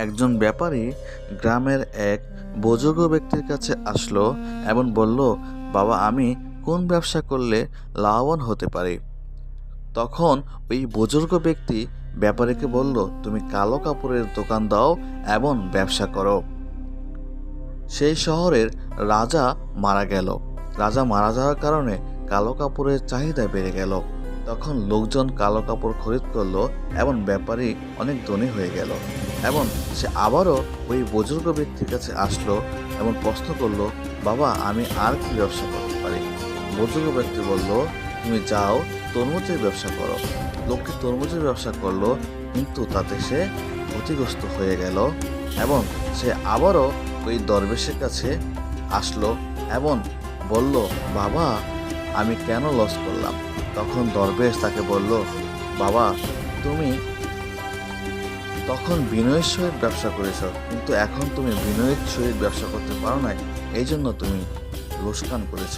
একজন ব্যাপারী গ্রামের এক বুজুর্গ ব্যক্তির কাছে আসলো এবং বলল, বাবা, আমি কোন ব্যবসা করলে লাভবান হতে পারি? তখন ওই বুজুর্গ ব্যক্তি ব্যাপারীকে বলল, তুমি কালো কাপড়ের দোকান দাও এবং ব্যবসা করো। সেই শহরের রাজা মারা গেল। রাজা মারা যাওয়ার কারণে কালো কাপড়ের চাহিদা বেড়ে গেল। তখন লোকজন কালো কাপড় খরিদ করলো এবং ব্যাপারী অনেক ধনী হয়ে গেল। এবং সে আবারও ওই বুজুর্গ ব্যক্তির কাছে আসলো এবং প্রশ্ন করলো, বাবা, আমি আর কি ব্যবসা করতে পারি? বুজুর্গ ব্যক্তি বলল, তুমি যাও তরমুজের ব্যবসা করো। লোকটি তরমুজের ব্যবসা করলো, কিন্তু তাতে সে ক্ষতিগ্রস্ত হয়ে গেল এবং সে আবারও ওই দরবেশের কাছে আসলো এবং বলল, বাবা, আমি কেন লস করলাম? তখন দরবেশ তাকে বলল, বাবা, তুমি তখন বিনয়ের সহিত ব্যবসা করেছ, কিন্তু এখন তুমি বিনয়ের সহিত ব্যবসা করতে পারো না, এই জন্য তুমি লোকসান করেছ।